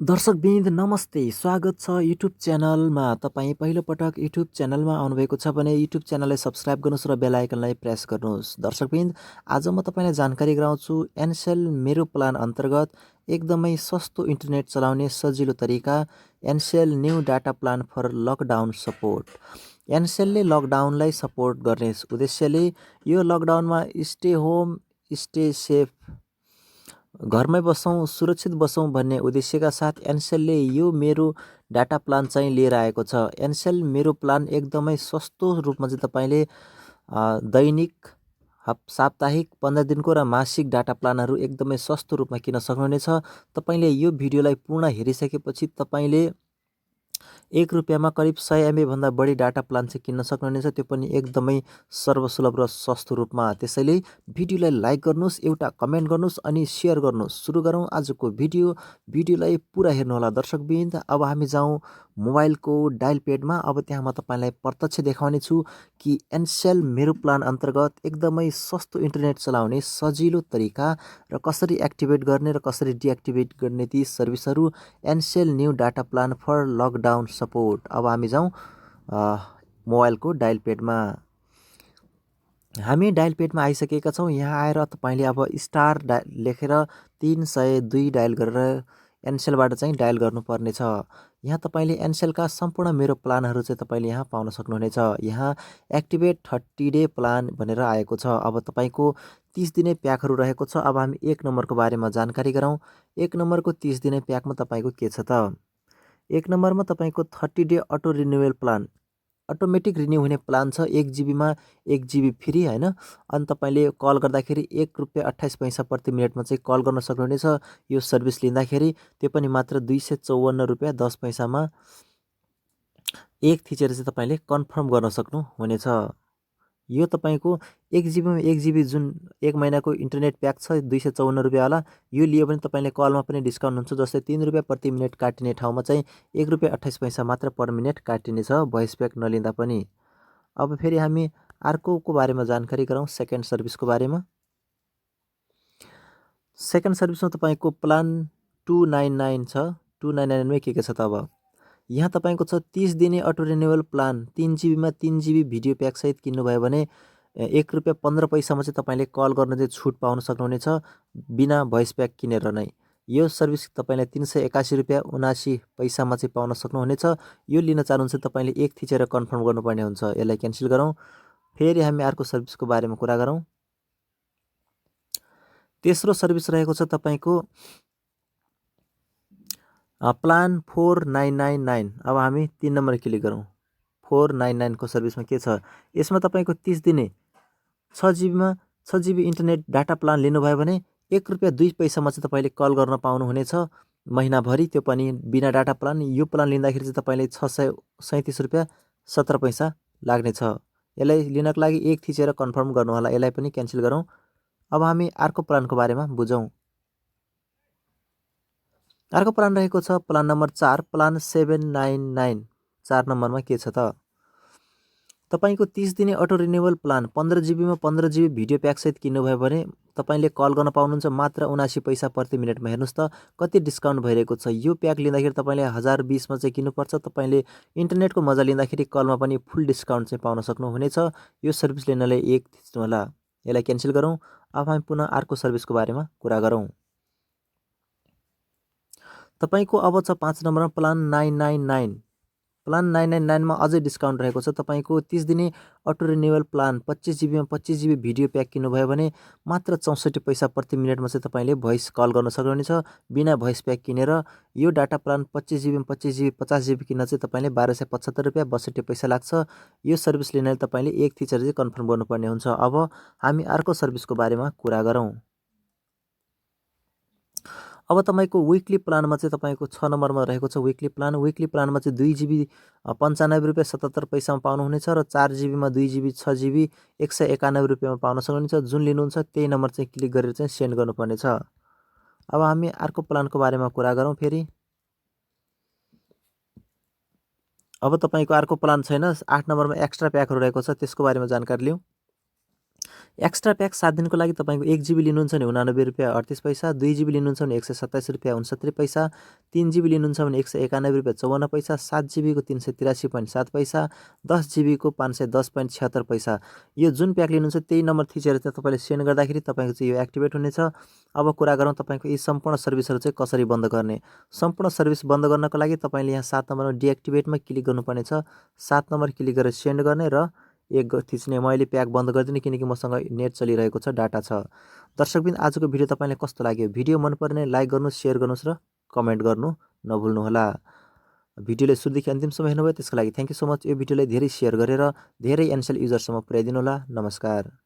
दर्शकवृन्द नमस्ते, स्वागत छ युट्युब च्यानलमा। तपाईँ पहिलोपटक युट्युब च्यानलमा आउनुभएको छ भने युट्युब च्यानललाई सब्स्क्राइब गर्नुहोस् र बेल आइकनलाई प्रेस गर्नुहोस्। दर्शकवृन्द, आज म तपाईँलाई जानकारी गराउँछु एनसेल मेरो प्लान अन्तर्गत एकदमै सस्तो इन्टरनेट चलाउने सजिलो तरिका ncell new data plan for lockdown support. एनसेलले लकडाउनलाई सपोर्ट गर्ने उद्देश्यले यो लकडाउनमा स्टे होम स्टे सेफ, घरमै बसौँ सुरक्षित बसौँ भन्ने उद्देश्यका साथ एनसेलले यो मेरो डाटा प्लान चाहिँ लिएर आएको छ। एनसेल मेरो प्लान एकदमै सस्तो रूपमा चाहिँ तपाईँले दैनिक साप्ताहिक 15 दिनको र मासिक डाटा प्लानहरू एकदमै सस्तो रूपमा किन्न सक्नुहुनेछ। तपाईँले यो भिडियोलाई पूर्ण हेरिसकेपछि तपाईँले 1 रुपियाँमा करिब 100 MB भन्दा बढी डाटा प्लान चाहिँ किन्न सक्नुहुनेछ, त्यो पनि एकदमै सर्वसुलभ र सस्तो रूपमा। त्यसैले भिडियोलाई लाइक गर्नुहोस्, एउटा कमेन्ट गर्नुहोस् अनि सेयर गर्नुहोस्। सुरु गरौँ आजको भिडियोलाई पुरा हेर्नुहोला दर्शकवृन्द। अब हामी जाउँ मोबाइलको डायल पेडमा। अब त्यहाँ म तपाईँलाई प्रत्यक्ष देखाउने छु कि एनसेल मेरो प्लान अन्तर्गत एकदमै सस्तो इन्टरनेट चलाउने सजिलो तरिका र कसरी एक्टिभेट गर्ने र कसरी डिएक्टिभेट गर्ने ती सर्भिसहरू Ncell new data plan for lockdown support. अब हामी जाउँ मोबाइलको डायल पेडमा। हामी डायल पेडमा आइसकेका छौँ। यहाँ आएर तपाईँले अब स्टार लेखेर 302 डायल गरेर एनसेलबाट चाहिँ डायल गर्नुपर्ने छ। यहाँ तपाईँले एनसेलका सम्पूर्ण मेरो प्लानहरू चाहिँ तपाईँले यहाँ पाउन सक्नुहुनेछ। यहाँ एक्टिभेट 30 डे प्लान भनेर आएको छ। अब तपाईँको 30 दिने प्याकहरू रहेको छ। अब हामी 1 नम्बरको बारेमा जानकारी गरौँ। 1 नम्बरको 30 दिने प्याकमा तपाईँको के छ त? 1 नम्बरमा तपाईँको 30 day auto renewal plan, automatic renew हुने प्लान छ। 1 जीबीमा 1 जीबी फ्री हैन। अनि तपाईँले कल गर्दाखेरि 1 रुपियाँ 28 पैसा प्रति मिनटमा चाहिँ कल गर्न सक्नुहुनेछ। यो सर्भिस लिँदाखेरि त्यो पनि मात्र 254 रुपियाँ 10 पैसामा एक थिचेर चाहिँ तपाईँले कन्फर्म गर्न सक्नुहुनेछ। यो तपाईँको 1 जीबीमा 1 जीबी जुन 1 महिनाको इन्टरनेट प्याक छ 254 रुपियाँवाला, यो लियो भने तपाईँले कलमा पनि डिस्काउन्ट हुन्छ। जस्तै 3 रुपियाँ प्रति मिनट काटिने ठाउँमा चाहिँ 1 रुपियाँ 28 पैसा मात्र पर मिनट काटिनेछ, भोइस प्याक नलिँदा पनि। अब फेरि हामी अर्कोको बारेमा जानकारी गरौँ, सेकेन्ड सर्भिसको बारेमा। सेकेन्ड सर्भिसमा तपाईँको प्लान 299 छ। 299 मै के छ त? अब यहाँ तपाईँको छ 30 दिने auto renewal plan. 3 जीबीमा 3 GB video pack सहित किन्नुभयो भने 1 रुपियाँ 15 पैसामा चाहिँ तपाईँले कल गर्न चाहिँ छुट पाउन सक्नुहुनेछ, बिना भोइस प्याक किनेर नै। यो सर्भिस तपाईँले 381 रुपियाँ 79 पैसामा चाहिँ पाउन सक्नुहुनेछ। यो लिन चाहनुहुन्छ तपाईँले एक थिचेर कन्फर्म गर्नुपर्ने हुन्छ। यसलाई क्यान्सल गरौँ। फेरि हामी अर्को सर्भिसको बारेमा कुरा गरौँ। तेस्रो सर्भिस रहेको छ तपाईँको प्लान 4999। अब हामी 3 नम्बर क्लिक गरौँ। 499 को सर्भिसमा के छ? यसमा तपाईँको 30 दिने 6 जीबी इन्टरनेट डाटा प्लान लिनुभयो भने 1 रुपियाँ 2 पैसामा चाहिँ तपाईँले कल गर्न पाउनुहुनेछ महिनाभरि, त्यो पनि बिना डाटा प्लान। यो प्लान लिँदाखेरि चाहिँ तपाईँले 637 रुपियाँ 17 पैसा लाग्नेछ। यसलाई लिनको लागि एक थिचेर कन्फर्म गर्नुहोला। यसलाई पनि क्यान्सल गरौँ। अब हामी अर्को प्लानको बारेमा बुझौँ। अर्को प्लान रहेको छ प्लान नम्बर 4, प्लान 799। 4 नम्बरमा के छ त? तपाईँको 30 दिने auto renewal plan 15 जीबीमा 15 GB video pack सहित किन्नुभयो भने तपाईँले कल गर्न पाउनुहुन्छ मात्र 79 पैसा प्रति मिनटमा। हेर्नुहोस् त कति डिस्काउन्ट भइरहेको छ। यो प्याक लिँदाखेरि तपाईँले 1020मा चाहिँ किन्नुपर्छ। तपाईँले इन्टरनेटको मजा लिँदाखेरि कलमा पनि फुल डिस्काउन्ट चाहिँ पाउन सक्नुहुनेछ। यो सर्भिस लिनलाई एक थिच्नु होला। यसलाई क्यान्सल गरौँ। अब हामी पुनः अर्को सर्भिसको बारेमा कुरा गरौँ। तपाईँको अब छ 5 नम्बरमा प्लान 999। प्लान 999 मा अझै डिस्काउन्ट रहेको छ। तपाईँको 30 दिने auto renewal plan 25 जीबीमा 25 GB video pack किन्नुभयो भने मात्र 64 पैसा प्रति मिनटमा चाहिँ तपाईँले भोइस कल गर्न सक्नुहुनेछ, बिना भोइस प्याक किनेर। यो डाटा प्लान 25 जीबीमा 25 जीबी 50 जीबी किन्न चाहिँ तपाईँले 1275 रुपियाँ 62 पैसा लाग्छ। यो सर्भिस लिनले तपाईँले एक थिचेर चाहिँ कन्फर्म गर्नुपर्ने हुन्छ। अब हामी अर्को सर्भिसको बारेमा कुरा गरौँ। अब तपाईँको विकली प्लानमा चाहिँ तपाईँको 6 नम्बरमा रहेको छ विकली प्लान। विकली प्लानमा चाहिँ 2 जीबी 95 रुपियाँ 77 पैसामा पाउनुहुनेछ र 4 जीबीमा 2 जीबी 6 जीबी 191 रुपियाँमा पाउन सक्नुहुनेछ। जुन लिनुहुन्छ त्यही नम्बर चाहिँ क्लिक गरेर चाहिँ सेन्ड गर्नुपर्ने छ। अब हामी अर्को प्लानको बारेमा कुरा गरौँ फेरि। अब तपाईँको अर्को प्लान छैन। 8 नम्बरमा एक्स्ट्रा प्याकहरू रहेको छ, त्यसको बारेमा जानकारी लिउँ। एक्स्ट्रा प्याक 7 दिनको लागि तपाईँको 1 GB लिनुहुन्छ भने ₹89.38, 2 GB लिनुहुन्छ भने ₹127.69, 3 GB लिनुहुन्छ भने ₹191.54, 7 GB को 383.7 10 GB को 510.76 यो जुन प्याक लिनुहुन्छ त्यही नम्बर थिचेर चाहिँ तपाईँले सेन्ड गर्दाखेरि तपाईँको चाहिँ यो एक्टिभेट हुनेछ। अब कुरा गरौँ तपाईँको यी सम्पूर्ण सर्भिसहरू चाहिँ कसरी बन्द गर्ने। सम्पूर्ण सर्भिस बन्द गर्नको लागि तपाईँले यहाँ 7 नम्बरमा डिएक्टिभेटमा क्लिक गर्नुपर्नेछ। 7 नम्बर क्लिक गरेर सेन्ड गर्ने र एक थिच्ने मैले प्याक बन्द गरिदिने किनकि मसँग नेट चलिरहेको छ, डाटा छ। दर्शकबिन आजको भिडियो तपाईँलाई कस्तो लाग्यो? भिडियो मन पर्ने लाइक गर्नुहोस्, सेयर गर्नुहोस् र कमेन्ट गर्नु नभुल्नुहोला। भिडियोले सुरुदेखि अन्तिमसम्म हेर्नुभयो त्यसको लागि थ्याङ्क यू सो मच। यो भिडियोलाई धेरै सेयर गरेर धेरै एनसेल युजरसम्म पुर्याइदिनु होला। नमस्कार।